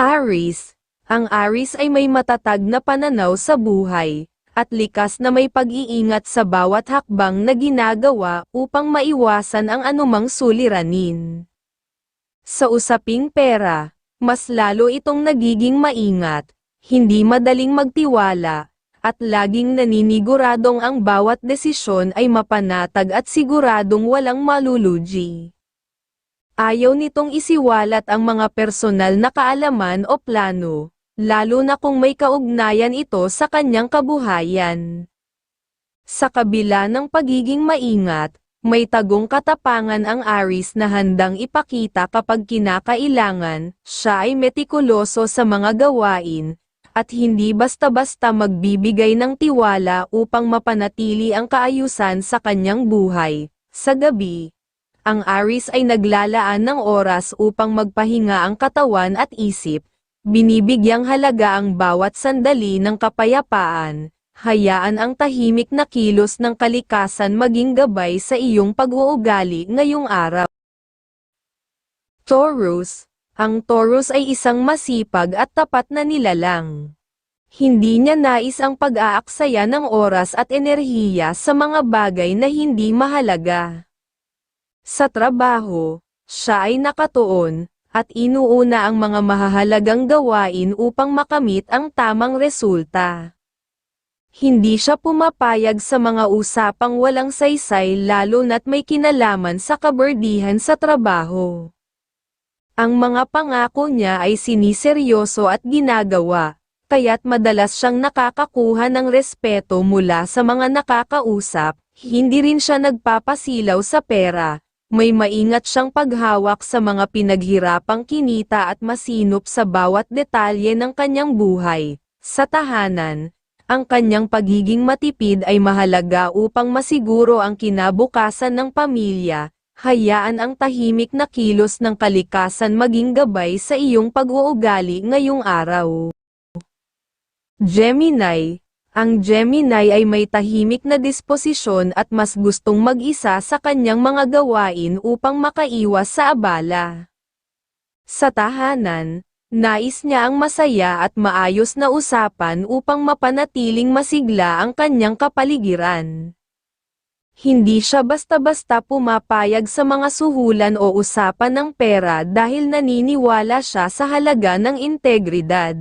Aries. Ang Aries ay may matatag na pananaw sa buhay, at likas na may pag-iingat sa bawat hakbang na ginagawa upang maiwasan ang anumang suliranin. Sa usaping pera, mas lalo itong nagiging maingat, hindi madaling magtiwala, at laging naniniguradong ang bawat desisyon ay mapanatag at siguradong walang malulugi. Ayaw nitong isiwalat ang mga personal na kaalaman o plano, lalo na kung may kaugnayan ito sa kanyang kabuhayan. Sa kabila ng pagiging maingat, may tagong katapangan ang Aries na handang ipakita kapag kinakailangan. Siya ay metikuloso sa mga gawain, at hindi basta-basta magbibigay ng tiwala upang mapanatili ang kaayusan sa kanyang buhay. Sa gabi, ang Aries ay naglalaan ng oras upang magpahinga ang katawan at isip, binibigyang halaga ang bawat sandali ng kapayapaan. Hayaan ang tahimik na kilos ng kalikasan maging gabay sa iyong pag-uugali ngayong araw. Taurus. Ang Taurus ay isang masipag at tapat na nilalang. Hindi niya nais ang pag-aaksaya ng oras at enerhiya sa mga bagay na hindi mahalaga. Sa trabaho, siya ay nakatuon, at inuuna ang mga mahahalagang gawain upang makamit ang tamang resulta. Hindi siya pumapayag sa mga usapang walang saysay lalo na't may kinalaman sa kaberdihan sa trabaho. Ang mga pangako niya ay siniseryoso at ginagawa, kaya't madalas siyang nakakakuha ng respeto mula sa mga nakakausap. Hindi rin siya nagpapasilaw sa pera. May maingat siyang paghawak sa mga pinaghirapang kinita at masinop sa bawat detalye ng kanyang buhay. Sa tahanan, ang kanyang pagiging matipid ay mahalaga upang masiguro ang kinabukasan ng pamilya. Hayaan ang tahimik na kilos ng kalikasan maging gabay sa iyong pag-uugali ngayong araw. Gemini. Ang Gemini ay may tahimik na disposisyon at mas gustong mag-isa sa kanyang mga gawain upang makaiwas sa abala. Sa tahanan, nais niya ang masaya at maayos na usapan upang mapanatiling masigla ang kanyang kapaligiran. Hindi siya basta-basta pumapayag sa mga suhulan o usapan ng pera dahil naniniwala siya sa halaga ng integridad.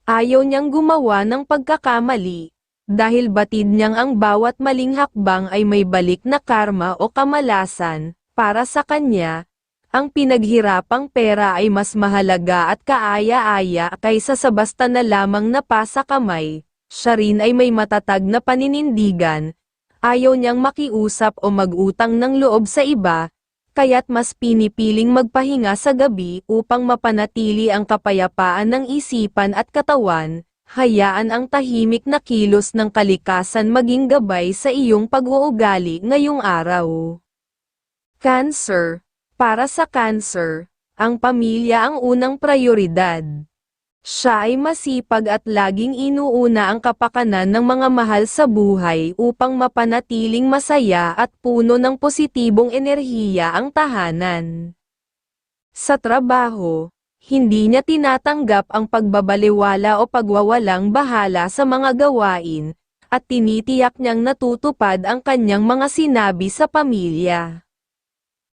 Ayaw niyang gumawa ng pagkakamali, dahil batid niyang ang bawat maling hakbang ay may balik na karma o kamalasan. Para sa kanya, ang pinaghirapang pera ay mas mahalaga at kaaya-aya kaysa sa basta na lamang napasa kamay. Siya rin ay may matatag na paninindigan. Ayaw niyang makiusap o mag-utang ng loob sa iba, kaya't mas pinipiling magpahinga sa gabi upang mapanatili ang kapayapaan ng isipan at katawan. Hayaan ang tahimik na kilos ng kalikasan maging gabay sa iyong pag-uugali ngayong araw. Cancer. Para sa Cancer, ang pamilya ang unang prioridad. Siya ay masipag at laging inuuna ang kapakanan ng mga mahal sa buhay upang mapanatiling masaya at puno ng positibong enerhiya ang tahanan. Sa trabaho, hindi niya tinatanggap ang pagbabaliwala o pagwawalang bahala sa mga gawain, at tinitiyak niyang natutupad ang kanyang mga sinabi sa pamilya.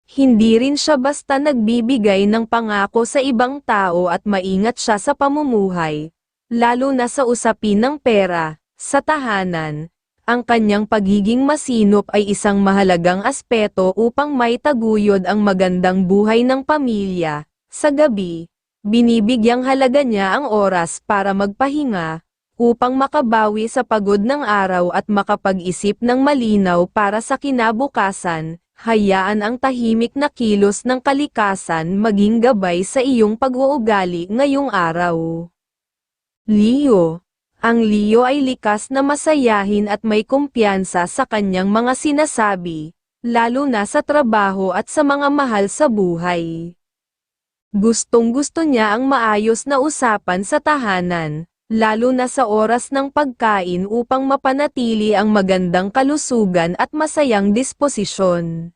Hindi rin siya basta nagbibigay ng pangako sa ibang tao at maingat siya sa pamumuhay, lalo na sa usapin ng pera. Sa tahanan, ang kanyang pagiging masinop ay isang mahalagang aspeto upang maitaguyod ang magandang buhay ng pamilya. Sa gabi, binibigyang halaga niya ang oras para magpahinga, upang makabawi sa pagod ng araw at makapag-isip ng malinaw para sa kinabukasan. Hayaan ang tahimik na kilos ng kalikasan maging gabay sa iyong pag-uugali ngayong araw. Leo. Ang Leo ay likas na masayahin at may kumpiyansa sa kanyang mga sinasabi, lalo na sa trabaho at sa mga mahal sa buhay. Gustong-gusto niya ang maayos na usapan sa tahanan, lalo na sa oras ng pagkain upang mapanatili ang magandang kalusugan at masayang disposisyon.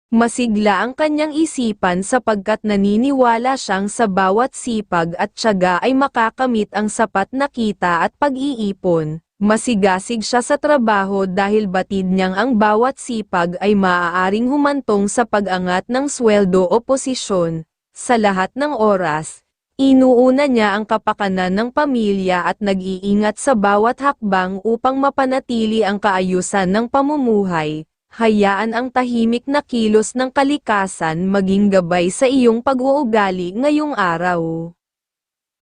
Masigla ang kanyang isipan sapagkat naniniwala siyang sa bawat sipag at tiyaga ay makakamit ang sapat na kita at pag-iipon. Masigasig siya sa trabaho dahil batid niyang ang bawat sipag ay maaaring humantong sa pag-angat ng sweldo o posisyon. Sa lahat ng oras, inuuna niya ang kapakanan ng pamilya at nag-iingat sa bawat hakbang upang mapanatili ang kaayusan ng pamumuhay. Hayaan ang tahimik na kilos ng kalikasan maging gabay sa iyong pag-uugali ngayong araw.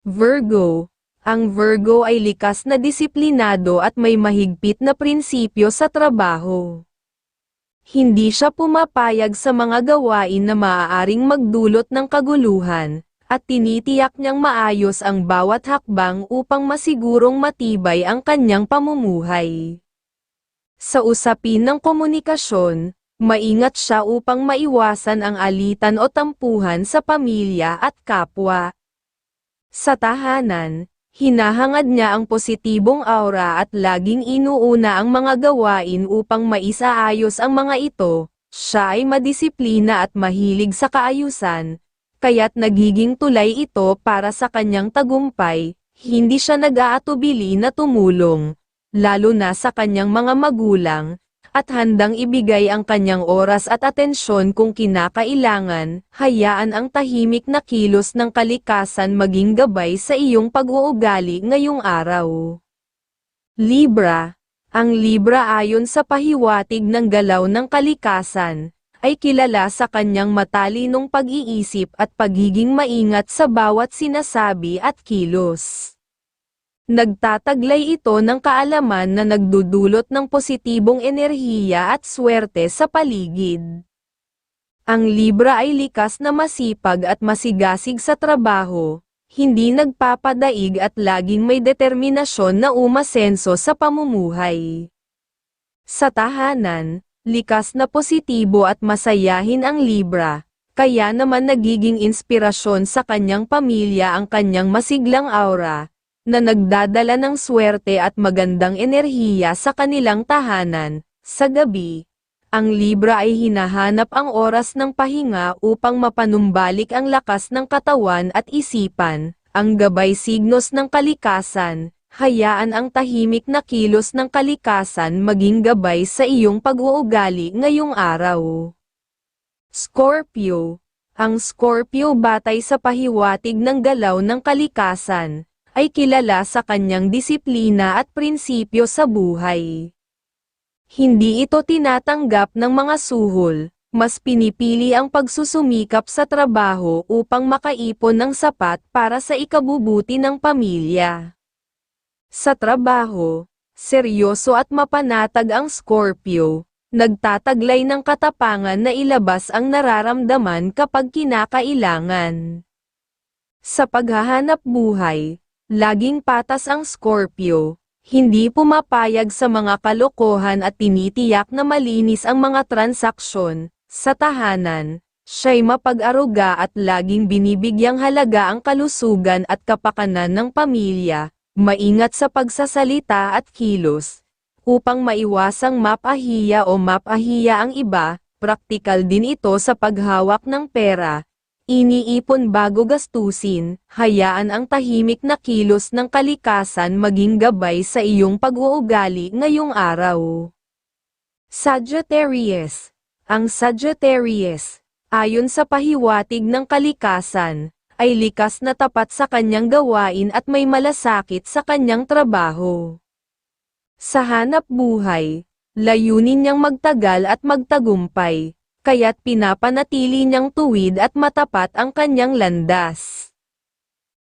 Virgo. Ang Virgo ay likas na disiplinado at may mahigpit na prinsipyo sa trabaho. Hindi siya pumapayag sa mga gawain na maaaring magdulot ng kaguluhan, at tinitiyak niyang maayos ang bawat hakbang upang masigurong matibay ang kanyang pamumuhay. Sa usapin ng komunikasyon, maingat siya upang maiwasan ang alitan o tampuhan sa pamilya at kapwa. Sa tahanan, hinahangad niya ang positibong aura at laging inuuna ang mga gawain upang maisaayos ang mga ito. Siya ay madisiplina at mahilig sa kaayusan, kaya't nagiging tulay ito para sa kanyang tagumpay. Hindi siya nag-aatubili na tumulong, lalo na sa kanyang mga magulang, at handang ibigay ang kanyang oras at atensyon kung kinakailangan. Hayaan ang tahimik na kilos ng kalikasan maging gabay sa iyong pag-uugali ngayong araw. Libra. Ang Libra ayon sa pahiwatig ng galaw ng kalikasan, ay kilala sa kanyang matalinong pag-iisip at pagiging maingat sa bawat sinasabi at kilos. Nagtataglay ito ng kaalaman na nagdudulot ng positibong enerhiya at swerte sa paligid. Ang Libra ay likas na masipag at masigasig sa trabaho, hindi nagpapadaig at laging may determinasyon na umasenso sa pamumuhay. Sa tahanan, likas na positibo at masayahin ang Libra, kaya naman nagiging inspirasyon sa kanyang pamilya ang kanyang masiglang aura, na nagdadala ng swerte at magandang enerhiya sa kanilang tahanan. Sa gabi, ang Libra ay hinahanap ang oras ng pahinga upang mapanumbalik ang lakas ng katawan at isipan. Ang gabay signos ng kalikasan, hayaan ang tahimik na kilos ng kalikasan maging gabay sa iyong pag-uugali ngayong araw. Scorpio. Ang Scorpio batay sa pahiwatig ng galaw ng kalikasan, ay kilala sa kanyang disiplina at prinsipyo sa buhay. Hindi ito tinatanggap ng mga suhol, mas pinipili ang pagsusumikap sa trabaho upang makaipon ng sapat para sa ikabubuti ng pamilya. Sa trabaho, seryoso at mapanatag ang Scorpio, nagtataglay ng katapangan na ilabas ang nararamdaman kapag kinakailangan. Sa paghahanap buhay, laging patas ang Scorpio, hindi pumapayag sa mga kalokohan at tinitiyak na malinis ang mga transaksyon. Sa tahanan, siya'y mapag-aruga at laging binibigyang halaga ang kalusugan at kapakanan ng pamilya, maingat sa pagsasalita at kilos, upang maiwasang mapahiya o mapahiya ang iba. Praktikal din ito sa paghawak ng pera. Iniipon bago gastusin, hayaan ang tahimik na kilos ng kalikasan maging gabay sa iyong pag-uugali ngayong araw. Sagittarius. Ang Sagittarius, ayon sa pahiwatig ng kalikasan, ay likas na tapat sa kanyang gawain at may malasakit sa kanyang trabaho. Sa hanap buhay, layunin niyang magtagal at magtagumpay, kaya't pinapanatili niyang tuwid at matapat ang kanyang landas.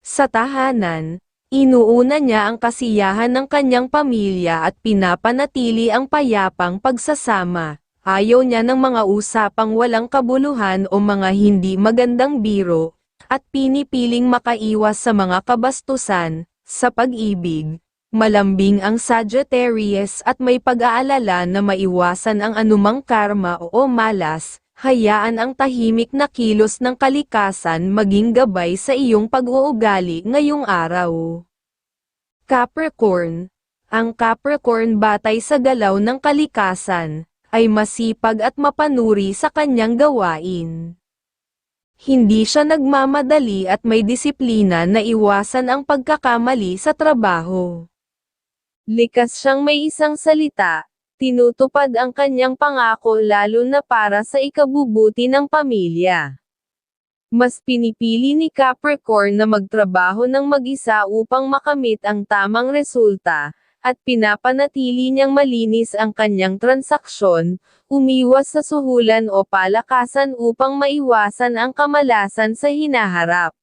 Sa tahanan, inuuna niya ang kasiyahan ng kanyang pamilya at pinapanatili ang payapang pagsasama. Ayaw niya ng mga usapang walang kabuluhan o mga hindi magandang biro, at pinipiling makaiwas sa mga kabastusan. Sa pag-ibig, malambing ang Sagittarius at may pag-aalala na maiwasan ang anumang karma o malas. Hayaan ang tahimik na kilos ng kalikasan maging gabay sa iyong pag-uugali ngayong araw. Capricorn. Ang Capricorn batay sa galaw ng kalikasan, ay masipag at mapanuri sa kanyang gawain. Hindi siya nagmamadali at may disiplina na iwasan ang pagkakamali sa trabaho. Likas siyang may isang salita, tinutupad ang kanyang pangako lalo na para sa ikabubuti ng pamilya. Mas pinipili ni Capricorn na magtrabaho ng mag-isa upang makamit ang tamang resulta, at pinapanatili niyang malinis ang kanyang transaksyon, umiwas sa suhulan o palakasan upang maiwasan ang kamalasan sa hinaharap.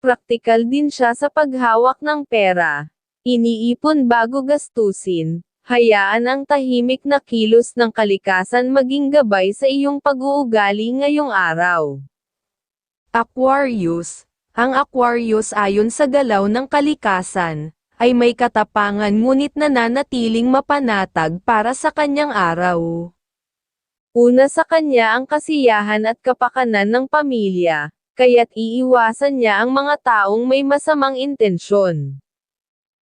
Praktikal din siya sa paghawak ng pera. Iniipon bago gastusin. Hayaan ang tahimik na kilos ng kalikasan maging gabay sa iyong pag-uugali ngayong araw. Aquarius. Ang Aquarius ayon sa galaw ng kalikasan, ay may katapangan ngunit nananatiling mapanatag para sa kanyang araw. Una sa kanya ang kasiyahan at kapakanan ng pamilya, kaya't iiwasan niya ang mga taong may masamang intensyon.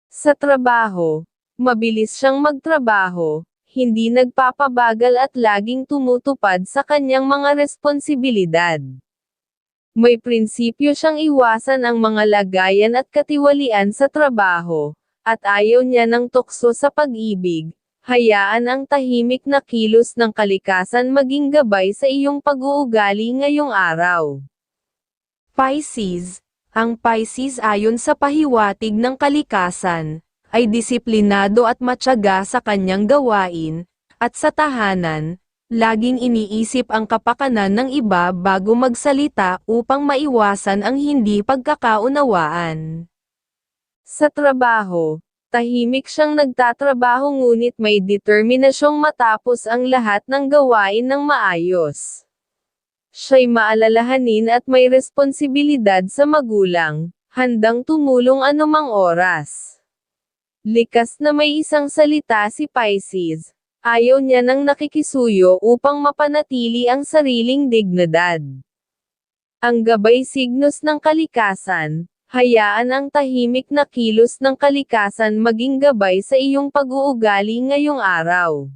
Sa trabaho, mabilis siyang magtrabaho, hindi nagpapabagal at laging tumutupad sa kanyang mga responsibilidad. May prinsipyo siyang iwasan ang mga lagayan at katiwalian sa trabaho, at ayaw niya ng tukso sa pag-ibig. Hayaan ang tahimik na kilos ng kalikasan maging gabay sa iyong pag-uugali ngayong araw. Pisces. Ang Pisces ayon sa pahiwatig ng kalikasan, ay disiplinado at matyaga sa kanyang gawain, at sa tahanan, laging iniisip ang kapakanan ng iba bago magsalita upang maiwasan ang hindi pagkakaunawaan. Sa trabaho, tahimik siyang nagtatrabaho ngunit may determinasyong matapos ang lahat ng gawain ng maayos. Siya'y maalalahanin at may responsibilidad sa magulang, handang tumulong anumang oras. Likas na may isang salita si Pisces. Ayaw niya ng nakikisuyo upang mapanatili ang sariling dignidad. Ang gabay signos ng kalikasan, hayaan ang tahimik na kilos ng kalikasan maging gabay sa iyong pag-uugali ngayong araw.